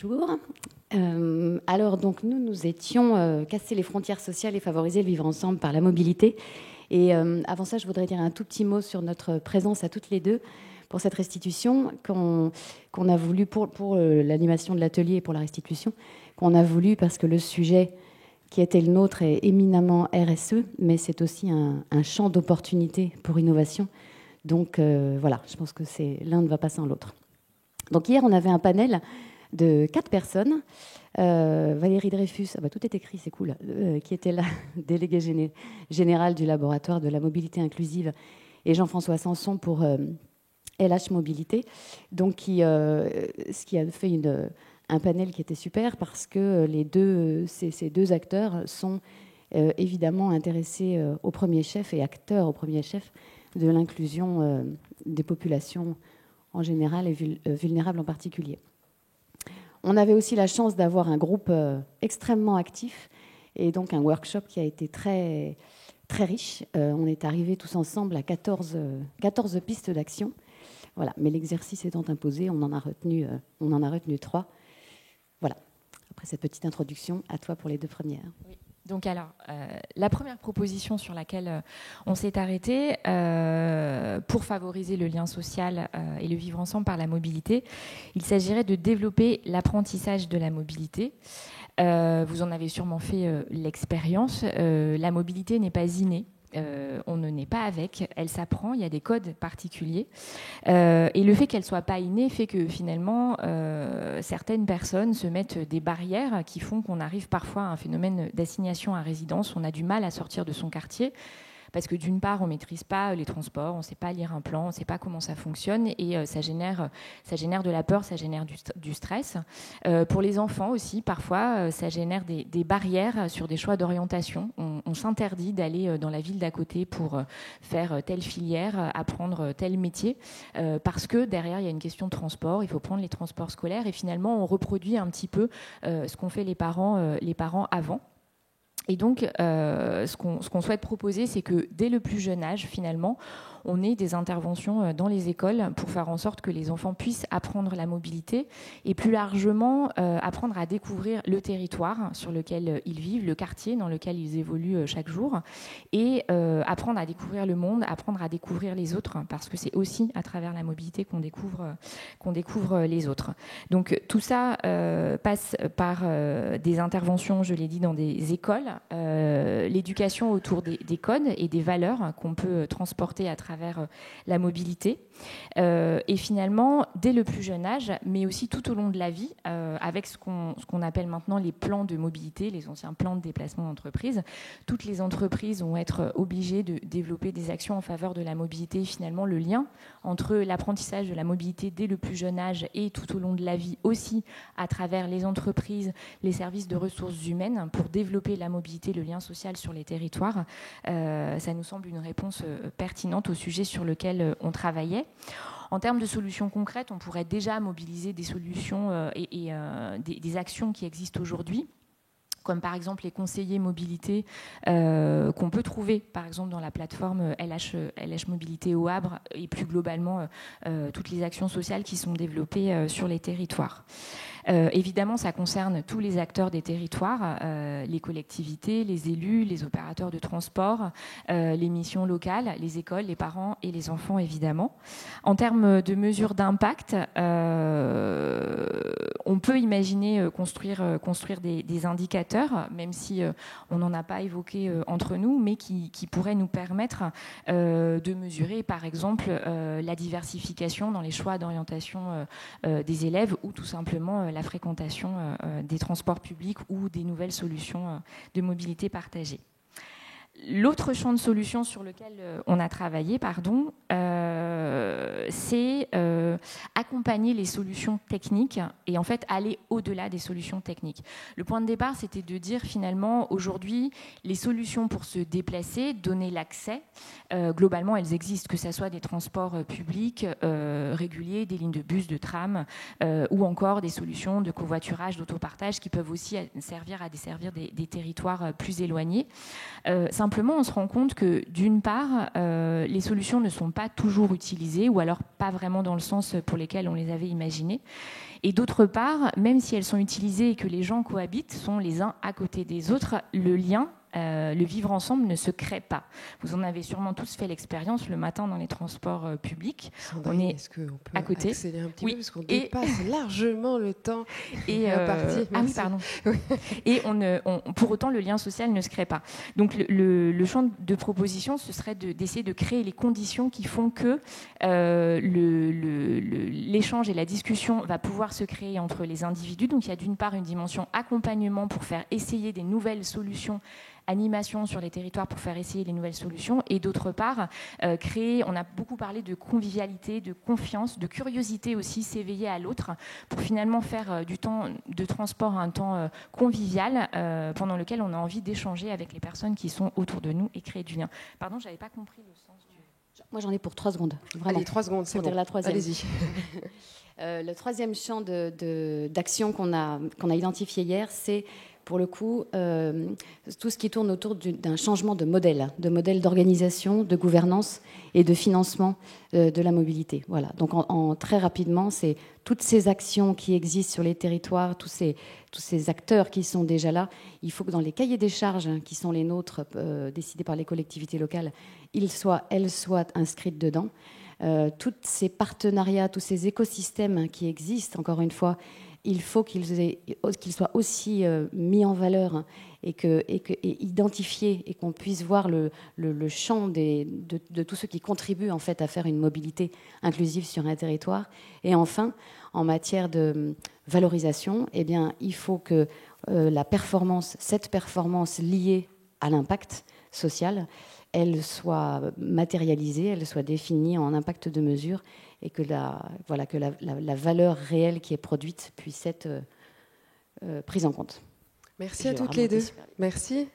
Bonjour. Alors, donc, nous étions casser les frontières sociales et favoriser le vivre ensemble par la mobilité. Et avant ça, je voudrais dire un tout petit mot sur notre présence à toutes les deux pour cette restitution qu'on a voulu, pour l'animation de l'atelier et pour la restitution, qu'on a voulu parce que le sujet qui était le nôtre est éminemment RSE, mais c'est aussi un champ d'opportunité pour innovation. Donc voilà, je pense que l'un ne va pas sans l'autre. Donc hier, on avait un panel de 4 personnes. Valérie Dreyfus, tout est écrit, c'est cool, qui était la déléguée générale du laboratoire de la mobilité inclusive, et Jean-François Sanson pour LH Mobilité. Donc, ce qui a fait un panel qui était super parce que ces deux acteurs sont évidemment intéressés au premier chef et acteurs au premier chef de l'inclusion des populations en général et vulnérables en particulier. On avait aussi la chance d'avoir un groupe extrêmement actif et donc un workshop qui a été très, très riche. On est arrivés tous ensemble à 14 pistes d'action. Voilà. Mais l'exercice étant imposé, on en a retenu 3. Voilà. Après cette petite introduction, à toi pour les 2 premières. Oui. Donc alors, la première proposition sur laquelle on s'est arrêté pour favoriser le lien social et le vivre ensemble par la mobilité, il s'agirait de développer l'apprentissage de la mobilité. Vous en avez sûrement fait l'expérience. La mobilité n'est pas innée. On ne naît pas avec, elle s'apprend, il y a des codes particuliers. Et le fait qu'elle ne soit pas innée fait que finalement, certaines personnes se mettent des barrières qui font qu'on arrive parfois à un phénomène d'assignation à résidence. On a du mal à sortir de son quartier. Parce que d'une part, on ne maîtrise pas les transports, on ne sait pas lire un plan, on ne sait pas comment ça fonctionne et ça génère de la peur, ça génère du stress. Pour les enfants aussi, parfois, ça génère des barrières sur des choix d'orientation. On s'interdit d'aller dans la ville d'à côté pour faire telle filière, apprendre tel métier, parce que derrière, il y a une question de transport, il faut prendre les transports scolaires et finalement, on reproduit un petit peu ce qu'ont fait les parents avant. Et donc, ce qu'on souhaite proposer, c'est que dès le plus jeune âge, finalement, on ait des interventions dans les écoles pour faire en sorte que les enfants puissent apprendre la mobilité et plus largement apprendre à découvrir le territoire sur lequel ils vivent, le quartier dans lequel ils évoluent chaque jour et apprendre à découvrir le monde, apprendre à découvrir les autres parce que c'est aussi à travers la mobilité qu'on découvre les autres. Donc tout ça passe par des interventions, je l'ai dit, dans des écoles, l'éducation autour des codes et des valeurs qu'on peut transporter à travers la mobilité et finalement dès le plus jeune âge mais aussi tout au long de la vie avec ce qu'on appelle maintenant les plans de mobilité, les anciens plans de déplacement d'entreprise. Toutes les entreprises vont être obligées de développer des actions en faveur de la mobilité et finalement le lien entre l'apprentissage de la mobilité dès le plus jeune âge et tout au long de la vie aussi à travers les entreprises, les services de ressources humaines pour développer la mobilité, le lien social sur les territoires. Ça nous semble une réponse pertinente au sujet sur lequel on travaillait. En termes de solutions concrètes, on pourrait déjà mobiliser des solutions et des actions qui existent aujourd'hui, comme par exemple les conseillers mobilité qu'on peut trouver par exemple dans la plateforme LH Mobilité au Havre et plus globalement toutes les actions sociales qui sont développées sur les territoires. Évidemment, ça concerne tous les acteurs des territoires, les collectivités, les élus, les opérateurs de transport, les missions locales, les écoles, les parents et les enfants, évidemment. En termes de mesures d'impact, on peut imaginer construire des indicateurs, même si on n'en a pas évoqué entre nous, mais qui pourraient nous permettre de mesurer, par exemple, la diversification dans les choix d'orientation des élèves ou tout simplement la fréquentation des transports publics ou des nouvelles solutions de mobilité partagée. L'autre champ de solutions sur lequel on a travaillé, c'est accompagner les solutions techniques et en fait aller au-delà des solutions techniques. Le point de départ, c'était de dire finalement aujourd'hui les solutions pour se déplacer, donner l'accès, globalement elles existent, que ce soit des transports publics réguliers, des lignes de bus, de tram ou encore des solutions de covoiturage, d'autopartage qui peuvent aussi servir à desservir des territoires plus éloignés. simplement, on se rend compte que d'une part, les solutions ne sont pas toujours utilisées ou alors pas vraiment dans le sens pour lesquels on les avait imaginées. Et d'autre part, même si elles sont utilisées et que les gens cohabitent, sont les uns à côté des autres, le lien, le vivre ensemble ne se crée pas. Vous en avez sûrement tous fait l'expérience le matin dans les transports publics. Sandrine, on est est-ce qu'on peut à côté. accélérer un petit Oui. peu parce qu'on dépasse largement le temps et imparti. Ah oui, pardon. Et pour autant, le lien social ne se crée pas. Donc le champ de proposition, ce serait d'essayer de créer les conditions qui font que l'échange et la discussion va pouvoir se créer entre les individus. Donc il y a d'une part une dimension accompagnement pour faire essayer des nouvelles solutions, animation sur les territoires pour faire essayer les nouvelles solutions, et d'autre part, créer, on a beaucoup parlé de convivialité, de confiance, de curiosité aussi, s'éveiller à l'autre, pour finalement faire du temps de transport un temps convivial, pendant lequel on a envie d'échanger avec les personnes qui sont autour de nous et créer du lien. Pardon, je n'avais pas compris le sens du... Moi, j'en ai pour 3 secondes. Vraiment. Allez, 3 secondes, c'est pour bon. dire la troisième. Allez-y. Le troisième champ d'action qu'on a identifié hier, c'est pour le coup tout ce qui tourne autour d'un changement de modèle d'organisation, de gouvernance et de financement de la mobilité. Voilà. Donc très rapidement, c'est toutes ces actions qui existent sur les territoires, tous ces acteurs qui sont déjà là. Il faut que dans les cahiers des charges qui sont les nôtres, décidés par les collectivités locales, elles soient inscrites dedans. Tous ces partenariats, tous ces écosystèmes qui existent, encore une fois, il faut qu'ils soient aussi mis en valeur et identifiés, et qu'on puisse voir le champ de tous ceux qui contribuent en fait à faire une mobilité inclusive sur un territoire. Et enfin, en matière de valorisation, eh bien, il faut que cette performance liée à l'impact social, elle soit matérialisée, elle soit définie en impact de mesure, et que la valeur réelle qui est produite puisse être prise en compte. Merci à toutes les deux. Merci.